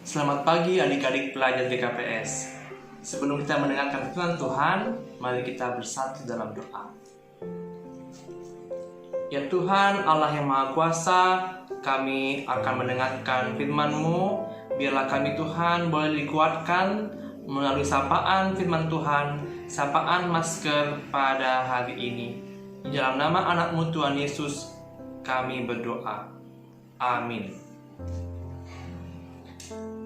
Selamat pagi adik-adik pelajar GKPS. Sebelum kita mendengarkan firman Tuhan, mari kita bersatu dalam doa. Ya Tuhan, Allah yang Maha Kuasa, kami akan mendengarkan firman-Mu. Biarlah kami Tuhan boleh dikuatkan melalui sapaan firman Tuhan, sapaan masker pada hari ini. Di dalam nama anak-Mu Tuhan Yesus, kami berdoa. Amin.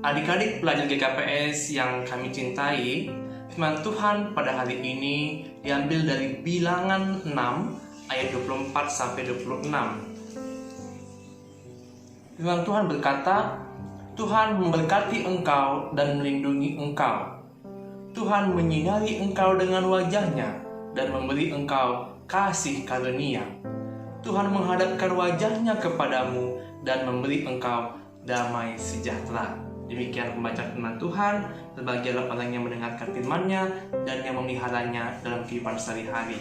Adik-adik pelajar GKPS yang kami cintai, firman Tuhan pada hari ini diambil dari Bilangan 6 ayat 24-26. Firman Tuhan berkata, Tuhan memberkati engkau dan melindungi engkau. Tuhan menyinari engkau dengan wajahnya dan memberi engkau kasih karunia. Tuhan menghadapkan wajahnya kepadamu dan memberi engkau damai sejahtera. Demikian pembacaan firman Tuhan. Berbahagialah orang yang mendengarkan firman-Nya dan yang memeliharanya dalam kehidupan sehari-hari.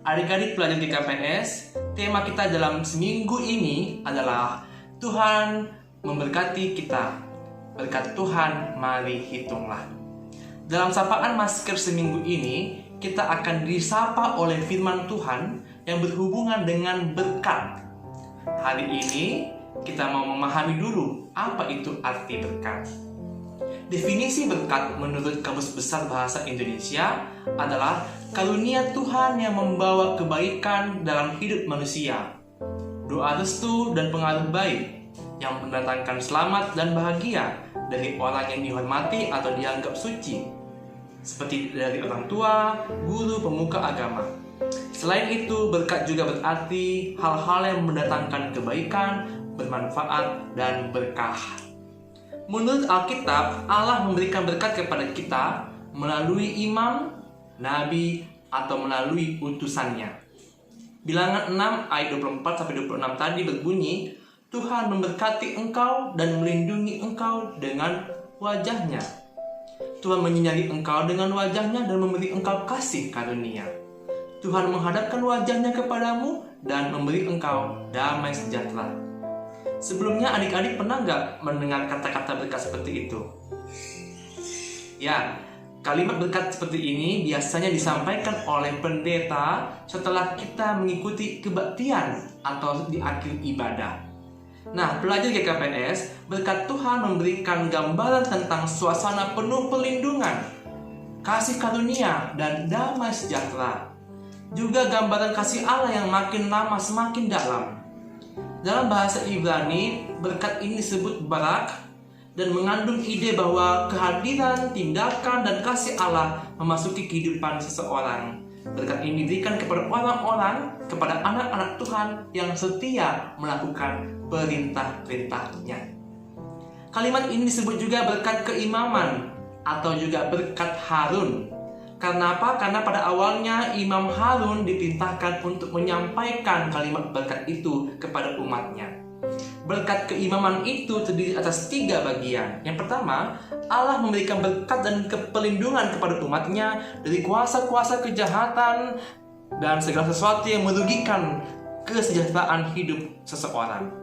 Adik-adik pelajar GKPS, tema kita dalam seminggu ini adalah Tuhan memberkati kita. Berkat Tuhan, mari hitunglah. Dalam sapaan masker seminggu ini, kita akan disapa oleh firman Tuhan yang berhubungan dengan berkat. Hari ini kita mau memahami dulu apa itu arti berkat. Definisi berkat menurut Kamus Besar Bahasa Indonesia adalah karunia Tuhan yang membawa kebaikan dalam hidup manusia, doa restu dan pengaruh baik yang mendatangkan selamat dan bahagia dari orang yang dihormati atau dianggap suci, seperti dari orang tua, guru, pemuka agama. Selain itu, berkat juga berarti hal-hal yang mendatangkan kebaikan, bermanfaat, dan berkah. Menurut Alkitab, Allah memberikan berkat kepada kita melalui imam, nabi, atau melalui utusannya. Bilangan 6 ayat 24-26 tadi berbunyi, Tuhan memberkati engkau dan melindungi engkau dengan wajahnya. Tuhan menyinari engkau dengan wajahnya dan memberi engkau kasih karunia. Tuhan menghadapkan wajahnya kepadamu dan memberi engkau damai sejahtera. Sebelumnya adik-adik pernah nggak mendengar kata-kata berkat seperti itu? Ya, kalimat berkat seperti ini biasanya disampaikan oleh pendeta setelah kita mengikuti kebaktian atau di akhir ibadah. Nah, pelajar GKPS, berkat Tuhan memberikan gambaran tentang suasana penuh perlindungan, kasih karunia, dan damai sejahtera. Juga gambaran kasih Allah yang makin lama semakin dalam. Dalam bahasa Ibrani, berkat ini disebut barak dan mengandung ide bahwa kehadiran, tindakan, dan kasih Allah memasuki kehidupan seseorang. Berkat ini diberikan kepada orang-orang, kepada anak-anak Tuhan yang setia melakukan perintah-perintahnya. Kalimat ini disebut juga berkat keimaman atau juga berkat Harun. Karena apa? Karena pada awalnya Imam Harun diperintahkan untuk menyampaikan kalimat berkat itu kepada umatnya. Berkat keimaman itu terdiri atas 3 bagian. Yang pertama, Allah memberikan berkat dan perlindungan kepada umatnya dari kuasa-kuasa kejahatan dan segala sesuatu yang merugikan kesejahteraan hidup seseorang.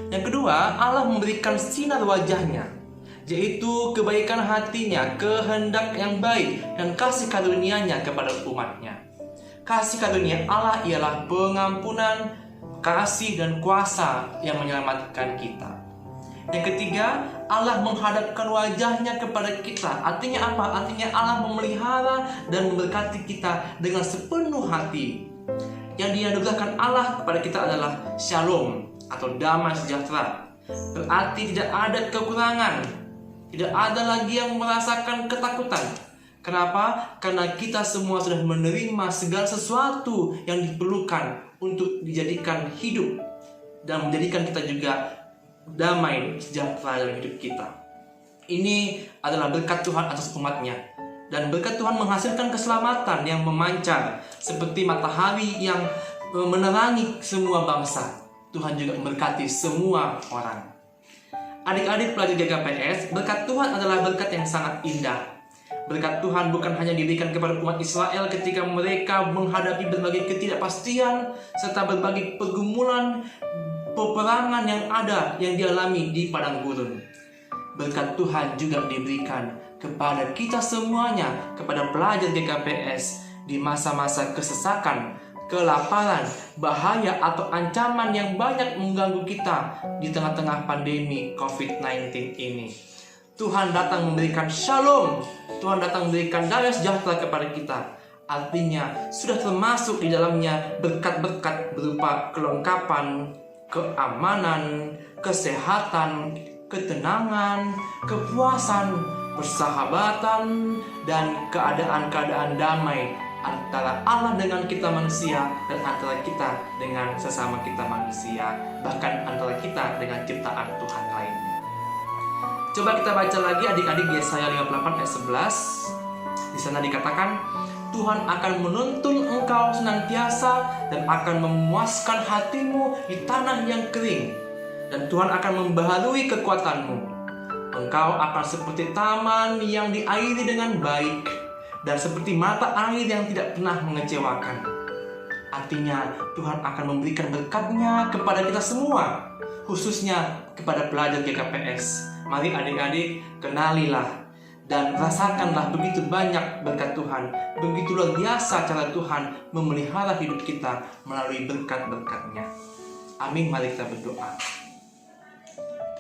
Yang kedua, Allah memberikan sinar wajahnya, yaitu kebaikan hatinya, kehendak yang baik, dan kasih karunia-Nya kepada umatnya. Kasih karunia Allah ialah pengampunan, kasih, dan kuasa yang menyelamatkan kita. Yang ketiga, Allah menghadapkan wajahnya kepada kita. Artinya apa? Artinya Allah memelihara dan memberkati kita dengan sepenuh hati. Yang dianugerahkan Allah kepada kita adalah shalom atau damai sejahtera. Berarti tidak ada kekurangan, tidak ada lagi yang merasakan ketakutan. Kenapa? Karena kita semua sudah menerima segala sesuatu yang diperlukan untuk dijadikan hidup dan menjadikan kita juga damai sejahtera dalam hidup kita. Ini adalah berkat Tuhan atas umatnya. Dan berkat Tuhan menghasilkan keselamatan yang memancar seperti matahari yang menerangi semua bangsa. Tuhan juga memberkati semua orang. Adik-adik pelajar GKPS, berkat Tuhan adalah berkat yang sangat indah. Berkat Tuhan bukan hanya diberikan kepada umat Israel ketika mereka menghadapi berbagai ketidakpastian serta berbagai pergumulan peperangan yang dialami di padang gurun. berkat Tuhan juga diberikan kepada kita semuanya, kepada pelajar GKPS di masa-masa kesesakan, kelaparan, bahaya atau ancaman yang banyak mengganggu kita di tengah-tengah pandemi COVID-19 ini. Tuhan datang memberikan shalom, Tuhan datang memberikan damai sejahtera kepada kita. Artinya sudah termasuk di dalamnya berkat-berkat berupa kelengkapan, keamanan, kesehatan, ketenangan, kepuasan, persahabatan, dan keadaan-keadaan damai antara Allah dengan kita manusia, dan antara kita dengan sesama kita manusia, bahkan antara kita dengan ciptaan Tuhan lainnya. Coba kita baca lagi adik-adik Yesaya 58 ayat 11. Di sana dikatakan, Tuhan akan menuntun engkau senantiasa dan akan memuaskan hatimu di tanah yang kering, dan Tuhan akan membaharui kekuatanmu. Engkau akan seperti taman yang diairi dengan baik, dan seperti mata air yang tidak pernah mengecewakan. Artinya Tuhan akan memberikan berkat-Nya kepada kita semua, khususnya kepada pelajar GKPS. Mari adik-adik, kenalilah dan rasakanlah begitu banyak berkat Tuhan, begitu luar biasa cara Tuhan memelihara hidup kita melalui berkat-berkat-Nya. Amin, mari kita berdoa.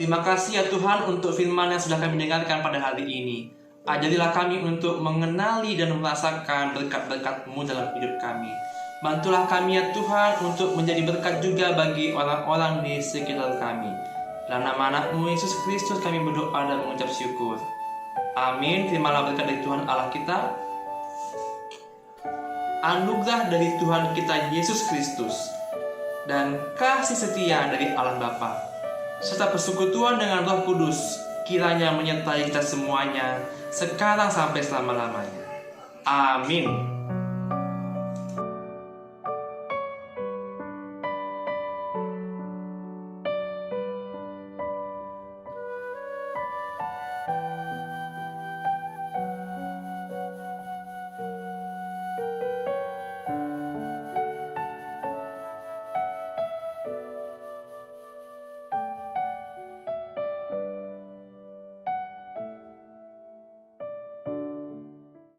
Terima kasih ya Tuhan untuk firman yang sudah kami dengarkan pada hari ini. Ajarilah kami untuk mengenali dan merasakan berkat-berkat-Mu dalam hidup kami. Bantulah kami ya Tuhan untuk menjadi berkat juga bagi orang-orang di sekitar kami. Dalam nama anak-Mu Yesus Kristus kami berdoa dan mengucap syukur. Amin. Terimalah berkat dari Tuhan Allah kita, anugerah dari Tuhan kita Yesus Kristus, dan kasih setia dari Allah Bapa, serta persekutuan dengan Roh Kudus, kiranya menyertai kita semuanya, sekarang sampai selama-lamanya. Amin.